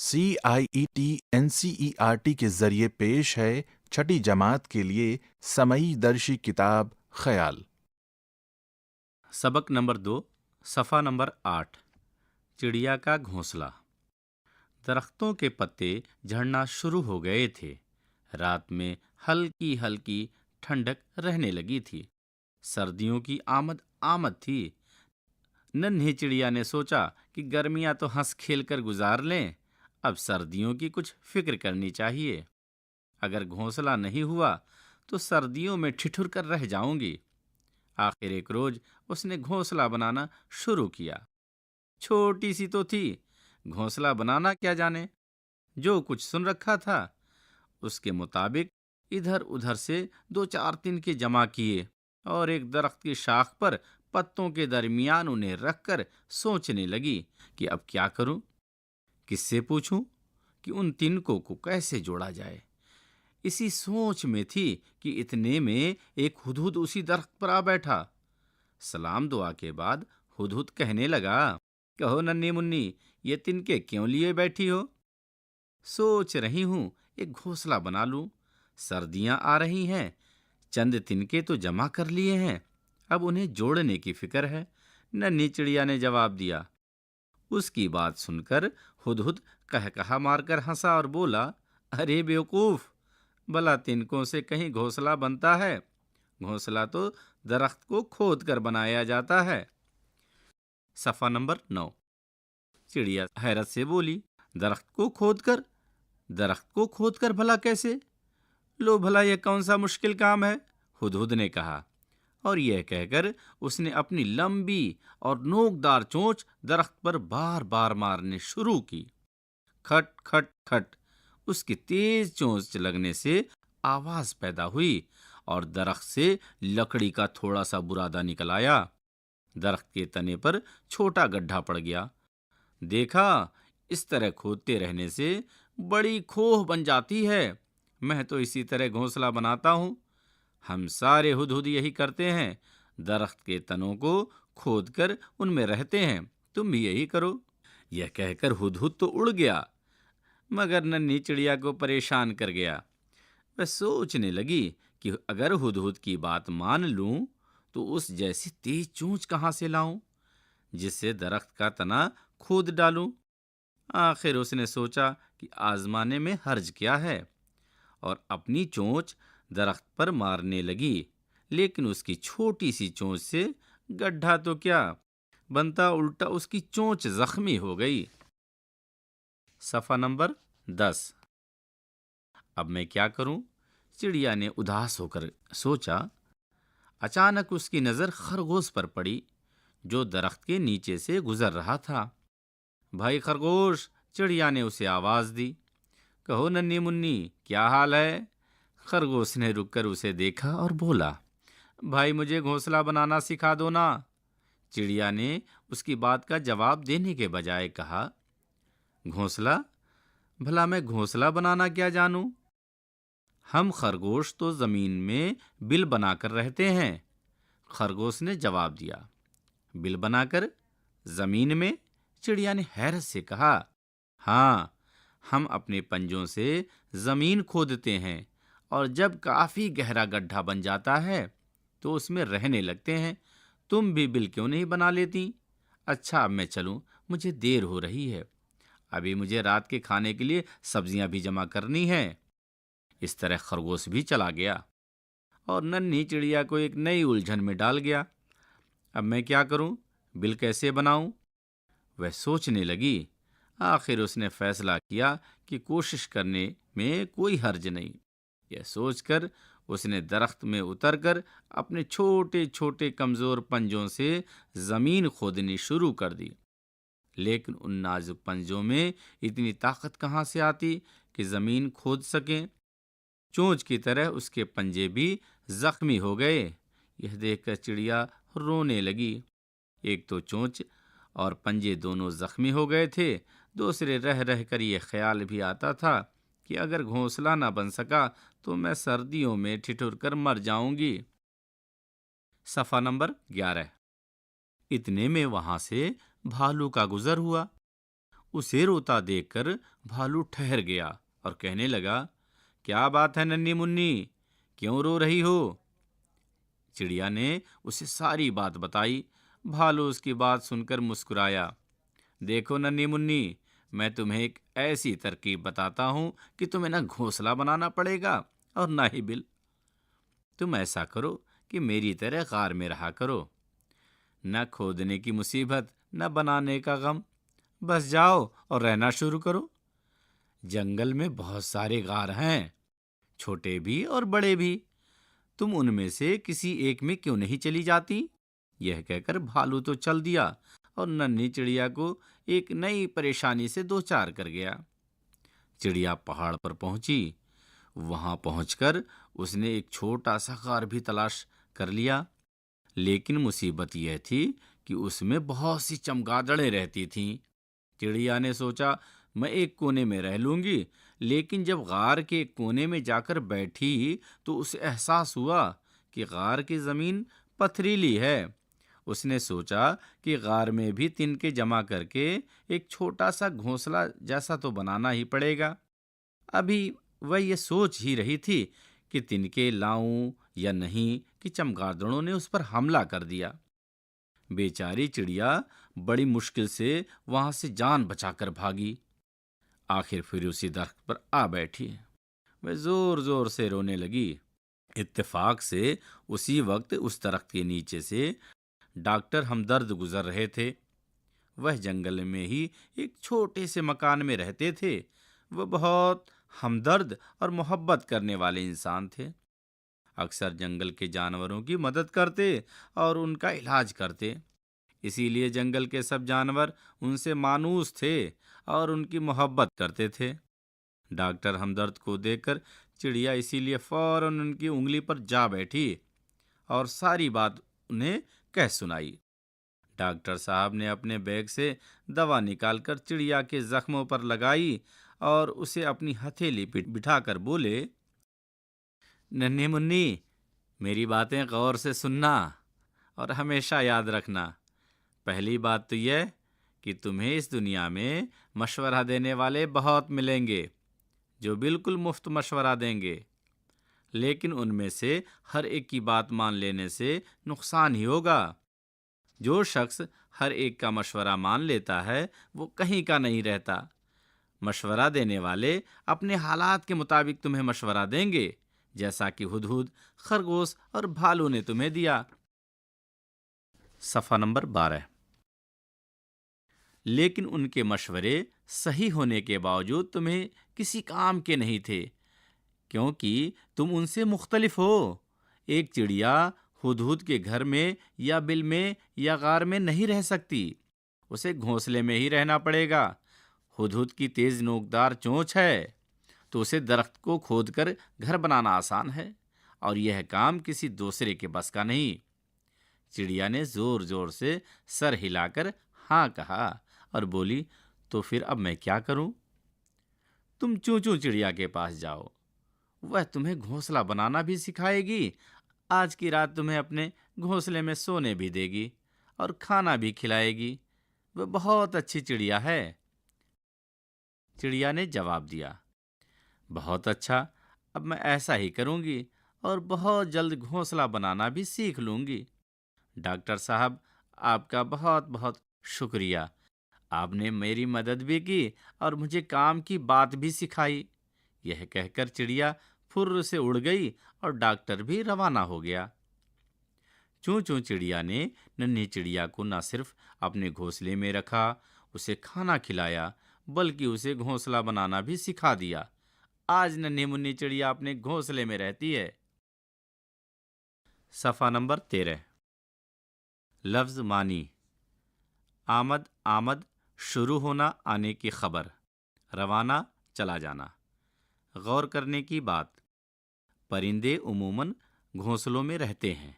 CIET NCERT کے ذریعے پیش ہے چھٹی جماعت کے لیے سمعی درشی کتاب خیال۔ سبق نمبر 2، صفحہ نمبر 8۔ چڑیا کا گھونسلہ۔ درختوں کے پتے جھڑنا شروع ہو گئے تھے۔ رات میں ہلکی ہلکی ٹھنڈک رہنے لگی تھی۔ سردیوں کی آمد تھی۔ ننھی چڑیا نے سوچا کہ گرمیاں تو ہنس کھیل کر گزار لیں، اب سردیوں کی کچھ فکر کرنی چاہیے۔ اگر گھونسلہ نہیں ہوا تو سردیوں میں ٹھٹر کر رہ جاؤں گی۔ آخر ایک روز اس نے گھونسلہ بنانا شروع کیا۔ چھوٹی سی تو تھی، گھونسلہ بنانا کیا جانے۔ جو کچھ سن رکھا تھا اس کے مطابق ادھر ادھر سے 2-4 تنکے جمع کیے اور ایک درخت کی شاخ پر پتوں کے درمیان انہیں رکھ کر سوچنے لگی کہ اب کیا کروں، کس سے پوچھوں کہ ان تنکوں کو کیسے جوڑا جائے۔ اسی سوچ میں تھی کہ اتنے میں ایک ہدہد اسی درخت پر آ بیٹھا۔ سلام دعا کے بعد ہدہد کہنے لگا، کہو ننھی منی، یہ تنکے کیوں لیے بیٹھی ہو؟ سوچ رہی ہوں ایک گھونسلہ بنا لوں، سردیاں آ رہی ہیں، چند تنکے تو جمع کر لیے ہیں، اب انہیں جوڑنے کی فکر ہے۔ ننھی چڑیا نے جواب دیا۔ اس کی بات سن کر ہدہد قہقہا مار کر ہنسا اور بولا، ارے بیوقوف، بھلا تنکوں سے کہیں گھونسلہ بنتا ہے؟ گھونسلہ تو درخت کو کھود کر بنایا جاتا ہے۔ صفحہ نمبر 9۔ چڑیا حیرت سے بولی، درخت کو کھود کر؟ درخت کو کھود کر بھلا کیسے؟ لو بھلا یہ کون سا مشکل کام ہے؟ ہدہد نے کہا، اور یہ کہہ کر اس نے اپنی لمبی اور نوکدار چونچ درخت پر بار بار مارنے شروع کی۔ کھٹ کھٹ کھٹ، اس کی تیز چونچ لگنے سے آواز پیدا ہوئی اور درخت سے لکڑی کا تھوڑا سا برادہ نکل آیا۔ درخت کے تنے پر چھوٹا گڈھا پڑ گیا۔ دیکھا، اس طرح کھودتے رہنے سے بڑی کھوہ بن جاتی ہے۔ میں تو اسی طرح گھونسلہ بناتا ہوں۔ ہم سارے ہدہد یہی کرتے ہیں، درخت کے تنوں کو کھود کر ان میں رہتے ہیں، تم بھی یہی کرو۔ یہ کہہ کر ہدہد تو اڑ گیا، مگر ننھی چڑیا کو پریشان کر گیا۔ وہ سوچنے لگی کہ اگر ہدہد کی بات مان لوں تو اس جیسی تیز چونچ کہاں سے لاؤں جس سے درخت کا تنا کھود ڈالوں۔ آخر اس نے سوچا کہ آزمانے میں حرج کیا ہے، اور اپنی چونچ درخت پر مارنے لگی، لیکن اس کی چھوٹی سی چونچ سے گڈھا تو کیا بنتا، الٹا اس کی چونچ زخمی ہو گئی۔ صفحہ نمبر 10۔ اب میں کیا کروں؟ چڑیا نے اداس ہو کر سوچا۔ اچانک اس کی نظر خرگوش پر پڑی جو درخت کے نیچے سے گزر رہا تھا۔ بھائی خرگوش، چڑیا نے اسے آواز دی، کہو ننھی منی، کیا حال ہے؟ خرگوش نے رک کر اسے دیکھا اور بولا، بھائی مجھے گھونسلہ بنانا سکھا دو نا۔ چڑیا نے اس کی بات کا جواب دینے کے بجائے کہا، گھونسلہ؟ بھلا میں گھونسلہ بنانا کیا جانوں؟ ہم خرگوش تو زمین میں بل بنا کر رہتے ہیں۔ خرگوش نے جواب دیا، بل بنا کر زمین میں؟ چڑیا نے حیرت سے کہا، ہاں، ہم اپنے پنجوں سے زمین کھودتے ہیں اور جب کافی گہرا گڈھا بن جاتا ہے تو اس میں رہنے لگتے ہیں۔ تم بھی بل کیوں نہیں بنا لیتی؟ اچھا اب میں چلوں، مجھے دیر ہو رہی ہے، ابھی مجھے رات کے کھانے کے لیے سبزیاں بھی جمع کرنی ہیں۔ اس طرح خرگوش بھی چلا گیا اور ننھی چڑیا کو ایک نئی الجھن میں ڈال گیا۔ اب میں کیا کروں؟ بل کیسے بناؤں؟ وہ سوچنے لگی۔ آخر اس نے فیصلہ کیا کہ کوشش کرنے میں کوئی حرج نہیں۔ یہ سوچ کر اس نے درخت میں اتر کر اپنے چھوٹے چھوٹے کمزور پنجوں سے زمین کھودنی شروع کر دی، لیکن ان نازک پنجوں میں اتنی طاقت کہاں سے آتی کہ زمین کھود سکیں۔ چونچ کی طرح اس کے پنجے بھی زخمی ہو گئے۔ یہ دیکھ کر چڑیا رونے لگی۔ ایک تو چونچ اور پنجے دونوں زخمی ہو گئے تھے، دوسرے رہ رہ کر یہ خیال بھی آتا تھا کہ اگر گھونسلہ نہ بن سکا تو میں سردیوں میں ٹھٹر کر مر جاؤں گی۔ صفحہ نمبر 11۔ اتنے میں وہاں سے بھالو کا گزر ہوا۔ اسے روتا دیکھ کر بھالو ٹھہر گیا اور کہنے لگا، کیا بات ہے ننھی منی، کیوں رو رہی ہو؟ چڑیا نے اسے ساری بات بتائی۔ بھالو اس کی بات سن کر مسکرایا۔ دیکھو ننھی منی، میں تمہیں ایک ایسی ترکیب بتاتا ہوں کہ تمہیں نہ گھونسلہ بنانا پڑے گا اور نہ ہی بل۔ تم ایسا کرو کہ میری طرح غار میں رہا کرو، نہ کھودنے کی مصیبت نہ بنانے کا غم، بس جاؤ اور رہنا شروع کرو۔ جنگل میں بہت سارے غار ہیں، چھوٹے بھی اور بڑے بھی، تم ان میں سے کسی ایک میں کیوں نہیں چلی جاتی؟ یہ کہہ کر بھالو تو چل دیا اور ننھی چڑیا کو ایک نئی پریشانی سے دوچار کر گیا۔ چڑیا پہاڑ پر پہنچی۔ وہاں پہنچ کر اس نے ایک چھوٹا سا غار بھی تلاش کر لیا، لیکن مصیبت یہ تھی کہ اس میں بہت سی چمگادڑیں رہتی تھیں۔ چڑیا نے سوچا، میں ایک کونے میں رہ لوں گی، لیکن جب غار کے ایک کونے میں جا کر بیٹھی تو اسے احساس ہوا کہ غار کی زمین پتھریلی ہے۔ اس نے سوچا کہ غار میں بھی تنکے جمع کر کے ایک چھوٹا سا گھونسلہ جیسا تو بنانا ہی پڑے گا۔ ابھی وہ یہ سوچ ہی رہی تھی کہ تنکے لاؤں یا نہیں کہ چمگادڑوں نے اس پر حملہ کر دیا۔ بیچاری چڑیا بڑی مشکل سے وہاں سے جان بچا کر بھاگی۔ آخر پھر اسی درخت پر آ بیٹھی۔ وہ زور زور سے رونے لگی۔ اتفاق سے اسی وقت اس درخت کے نیچے سے ڈاکٹر ہمدرد گزر رہے تھے۔ وہ جنگل میں ہی ایک چھوٹے سے مکان میں رہتے تھے۔ وہ بہت ہمدرد اور محبت کرنے والے انسان تھے۔ اکثر جنگل کے جانوروں کی مدد کرتے اور ان کا علاج کرتے، اسی لیے جنگل کے سب جانور ان سے مانوس تھے اور ان کی محبت کرتے تھے۔ ڈاکٹر ہمدرد کو دیکھ کر چڑیا اسی لیے فوراً ان کی انگلی پر جا بیٹھی اور ساری بات انہیں کہہ سنائی۔ ڈاکٹر صاحب نے اپنے بیگ سے دوا نکال کر چڑیا کے زخموں پر لگائی اور اسے اپنی ہتھیلی پہ بٹھا کر بولے، ننھی منی، میری باتیں غور سے سننا اور ہمیشہ یاد رکھنا۔ پہلی بات تو یہ کہ تمہیں اس دنیا میں مشورہ دینے والے بہت ملیں گے جو بالکل مفت مشورہ دیں گے، لیکن ان میں سے ہر ایک کی بات مان لینے سے نقصان ہی ہوگا۔ جو شخص ہر ایک کا مشورہ مان لیتا ہے وہ کہیں کا نہیں رہتا۔ مشورہ دینے والے اپنے حالات کے مطابق تمہیں مشورہ دیں گے، جیسا کہ ہدہد، خرگوش اور بھالو نے تمہیں دیا۔ صفحہ نمبر 12۔ لیکن ان کے مشورے صحیح ہونے کے باوجود تمہیں کسی کام کے نہیں تھے، کیونکہ تم ان سے مختلف ہو۔ ایک چڑیا ہدہد کے گھر میں یا بل میں یا غار میں نہیں رہ سکتی، اسے گھونسلے میں ہی رہنا پڑے گا۔ ہدہد کی تیز نوکدار چونچ ہے تو اسے درخت کو کھود کر گھر بنانا آسان ہے، اور یہ کام کسی دوسرے کے بس کا نہیں۔ چڑیا نے زور زور سے سر ہلا کر ہاں کہا اور بولی، تو پھر اب میں کیا کروں؟ تم چوں چوں چڑیا کے پاس جاؤ، وہ تمہیں گھونسلہ بنانا بھی سکھائے گی، آج کی رات تمہیں اپنے گھونسلے میں سونے بھی دے گی اور کھانا بھی کھلائے گی۔ وہ بہت اچھی چڑیا ہے۔ چڑیا نے جواب دیا، بہت اچھا، اب میں ایسا ہی کروں گی اور بہت جلد گھونسلہ بنانا بھی سیکھ لوں گی۔ ڈاکٹر صاحب، آپ کا بہت بہت شکریہ، آپ نے میری مدد بھی کی اور مجھے کام کی بات بھی سکھائی۔ یہ کہہ کر چڑیا پھر سے اڑ گئی اور ڈاکٹر بھی روانہ ہو گیا۔ چوں چوں چڑیا نے ننھی چڑیا کو نہ صرف اپنے گھونسلے میں رکھا، اسے کھانا کھلایا، بلکہ اسے گھونسلہ بنانا بھی سکھا دیا۔ آج ننھی منھی چڑیا اپنے گھونسلے میں رہتی ہے۔ صفحہ نمبر 13۔ لفظ معنی: آمد، آمد، شروع ہونا، آنے کی خبر، روانہ، چلا جانا۔ غور کرنے کی بات: پرندے عموماً گھونسلوں میں رہتے ہیں۔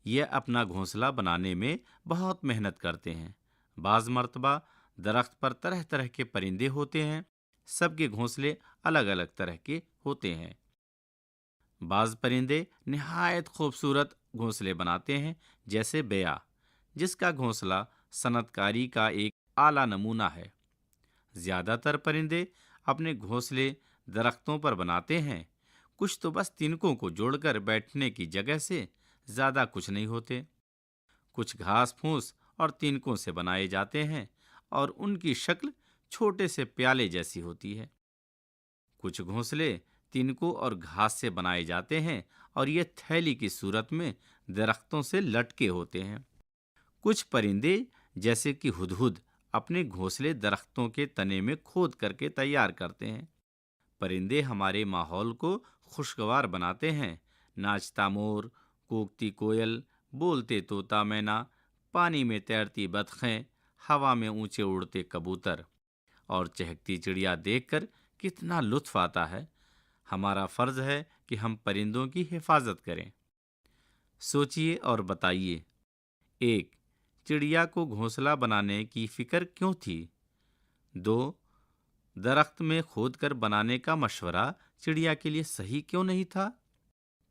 یہ اپنا گھونسلہ بنانے میں بہت محنت کرتے ہیں۔ بعض مرتبہ درخت پر طرح طرح کے پرندے ہوتے ہیں، سب کے گھونسلے الگ الگ طرح کے ہوتے ہیں۔ بعض پرندے نہایت خوبصورت گھونسلے بناتے ہیں، جیسے بیا، جس کا گھونسلہ صنعت کاری کا ایک اعلیٰ نمونہ ہے۔ زیادہ تر پرندے اپنے گھونسلے درختوں پر بناتے ہیں، کچھ تو بس تنکوں کو جوڑ کر بیٹھنے کی جگہ سے زیادہ کچھ نہیں ہوتے۔ کچھ گھاس پھوس اور تنکوں سے بنائے جاتے ہیں اور ان کی شکل چھوٹے سے پیالے جیسی ہوتی ہے۔ کچھ گھونسلے تنکوں اور گھاس سے بنائے جاتے ہیں اور یہ تھیلی کی صورت میں درختوں سے لٹکے ہوتے ہیں۔ کچھ پرندے جیسے کہ ہدہد اپنے گھونسلے درختوں کے تنے میں کھود کر کے تیار کرتے ہیں۔ پرندے ہمارے ماحول کو خوشگوار بناتے ہیں۔ ناچتا مور، کوکتی کوئل، بولتے طوطا مینا، پانی میں تیرتی بطخیں، ہوا میں اونچے اڑتے کبوتر اور چہکتی چڑیا دیکھ کر کتنا لطف آتا ہے۔ ہمارا فرض ہے کہ ہم پرندوں کی حفاظت کریں۔ سوچئے اور بتائیے، 1. چڑیا کو گھونسلہ بنانے کی فکر کیوں تھی؟ 2. درخت میں کھود کر بنانے کا مشورہ چڑیا کے لیے صحیح کیوں نہیں تھا؟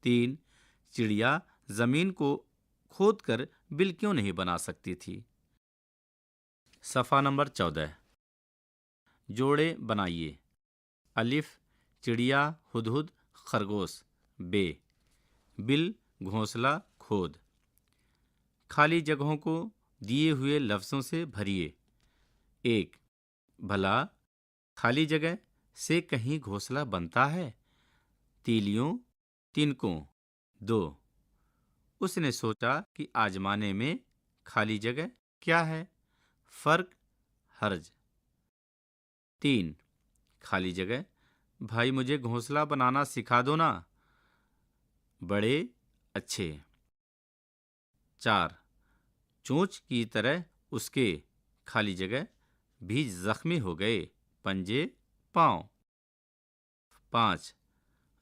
3. چڑیا زمین کو کھود کر بل کیوں نہیں بنا سکتی تھی؟ صفحہ نمبر 14۔ جوڑے بنائیے۔ الف، چڑیا، ہدہد، خرگوش۔ ب، بل، گھونسلہ، کھود۔ خالی جگہوں کو دیے ہوئے لفظوں سے بھریے۔ 1. بھلا خالی جگہ سے کہیں گھونسلہ بنتا ہے؟ تیلیوں، تنکوں۔ 2. اس نے سوچا کہ آزمانے میں خالی جگہ کیا ہے؟ فرق، حرج۔ 3. خالی جگہ، بھائی مجھے گھونسلہ بنانا سکھا دو نا، بڑے اچھے۔ 4. چونچ کی طرح اس کے خالی جگہ بھی زخمی ہو گئے، پنجے، پاؤں۔ 5.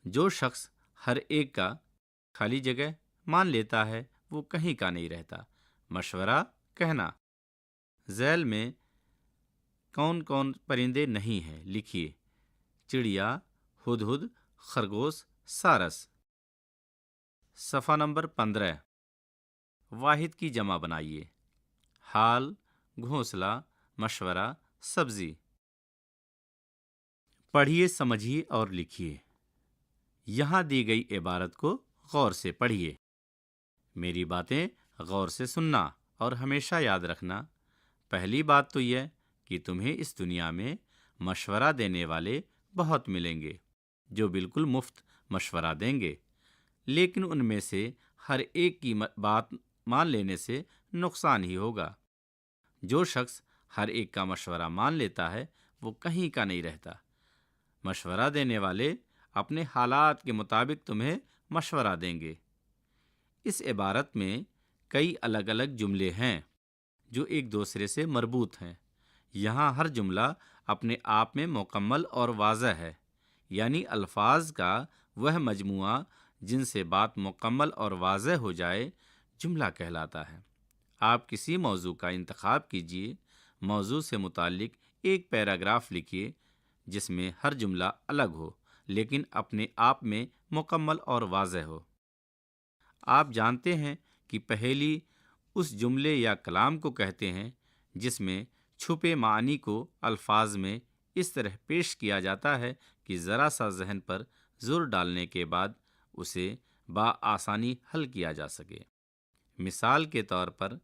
جو شخص ہر ایک کا خالی جگہ مان لیتا ہے وہ کہیں کا نہیں رہتا۔ مشورہ کہنا۔ ذیل میں کون کون پرندے نہیں ہیں لکھیے۔ چڑیا، ہدہد، خرگوش، سارس۔ صفحہ نمبر 15۔ واحد کی جمع بنائیے۔ حال، گھونسلہ، مشورہ، سبزی۔ پڑھیے، سمجھیے اور لکھیے۔ یہاں دی گئی عبارت کو غور سے پڑھیے۔ میری باتیں غور سے سننا اور ہمیشہ یاد رکھنا۔ پہلی بات تو یہ کہ تمہیں اس دنیا میں مشورہ دینے والے بہت ملیں گے جو بالکل مفت مشورہ دیں گے، لیکن ان میں سے ہر ایک کی بات مان لینے سے نقصان ہی ہوگا۔ جو شخص ہر ایک کا مشورہ مان لیتا ہے وہ کہیں کا نہیں رہتا۔ مشورہ دینے والے اپنے حالات کے مطابق تمہیں مشورہ دیں گے۔ اس عبارت میں کئی الگ الگ جملے ہیں جو ایک دوسرے سے مربوط ہیں۔ یہاں ہر جملہ اپنے آپ میں مکمل اور واضح ہے، یعنی الفاظ کا وہ مجموعہ جن سے بات مکمل اور واضح ہو جائے جملہ کہلاتا ہے۔ آپ کسی موضوع کا انتخاب کیجیے، موضوع سے متعلق ایک پیراگراف لکھیے جس میں ہر جملہ الگ ہو لیکن اپنے آپ میں مکمل اور واضح ہو۔ آپ جانتے ہیں کہ پہیلی اس جملے یا کلام کو کہتے ہیں جس میں چھپے معنی کو الفاظ میں اس طرح پیش کیا جاتا ہے کہ ذرا سا ذہن پر زور ڈالنے کے بعد اسے بآسانی حل کیا جا سکے۔ مثال کے طور پر،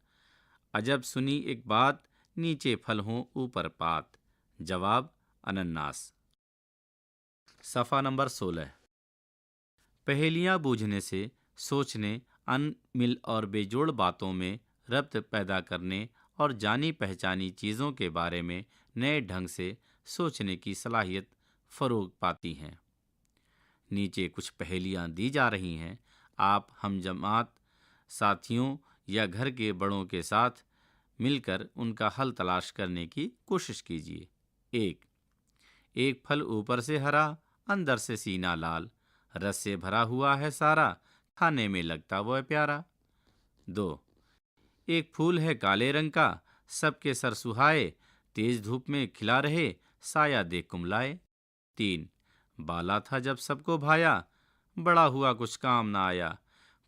عجب سنی ایک بات، نیچے پھل ہوں اوپر پات۔ جواب، انناس۔ صفحہ نمبر 16۔ پہیلیاں بوجھنے سے سوچنے، ان مل اور بے جوڑ باتوں میں ربط پیدا کرنے اور جانی پہچانی چیزوں کے بارے میں نئے ڈھنگ سے سوچنے کی صلاحیت فروغ پاتی ہیں۔ نیچے کچھ پہیلیاں دی جا رہی ہیں۔ آپ ہم جماعت ساتھیوں یا گھر کے بڑوں کے ساتھ مل کر ان کا حل تلاش کرنے کی کوشش کیجیے۔ 1۔ ایک پھل اوپر سے ہرا، اندر سے سینہ لال، رس سے بھرا ہوا ہے سارا، کھانے میں لگتا وہ پیارا۔ 2۔ ایک پھول ہے کالے رنگ کا، سب کے سر سہائے، تیز دھوپ میں کھلا رہے، سایہ دیکھ کملائے۔ 3۔ بالا تھا جب سب کو بھایا، بڑا ہوا کچھ کام نہ آیا،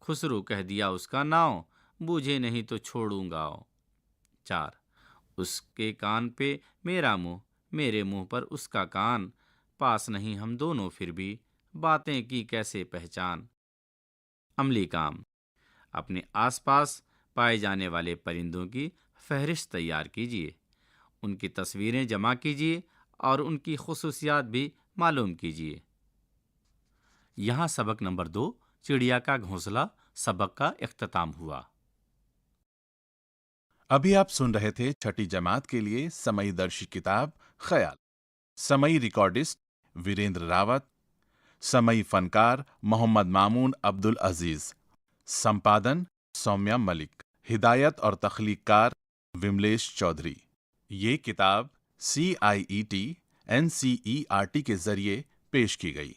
خسرو کہہ دیا اس کا ناؤ، بوجھے نہیں تو چھوڑوں گا۔ 4۔ اس کے کان پہ میرا منہ، میرے منہ پر اس کا کان، پاس نہیں ہم دونوں پھر بھی، باتیں کی کیسے پہچان۔ عملی کام: اپنے آس پاس پائے جانے والے پرندوں کی فہرست تیار کیجیے، ان کی تصویریں جمع کیجیے اور ان کی خصوصیات بھی معلوم کیجیے۔ یہاں سبق نمبر 2 چڑیا کا گھونسلہ سبق کا اختتام ہوا۔ ابھی آپ سن رہے تھے چھٹی جماعت کے لیے سمئی درشی کتاب خیال۔ سمئی ریکارڈسٹ ویریندر راوت، سمئی فنکار محمد مامون عبد العزیز، سمپادن سومیا ملک، ہدایت اور تخلیق کار وملیش چودھری۔ یہ کتاب CIET NCERT کے ذریعے پیش کی گئی۔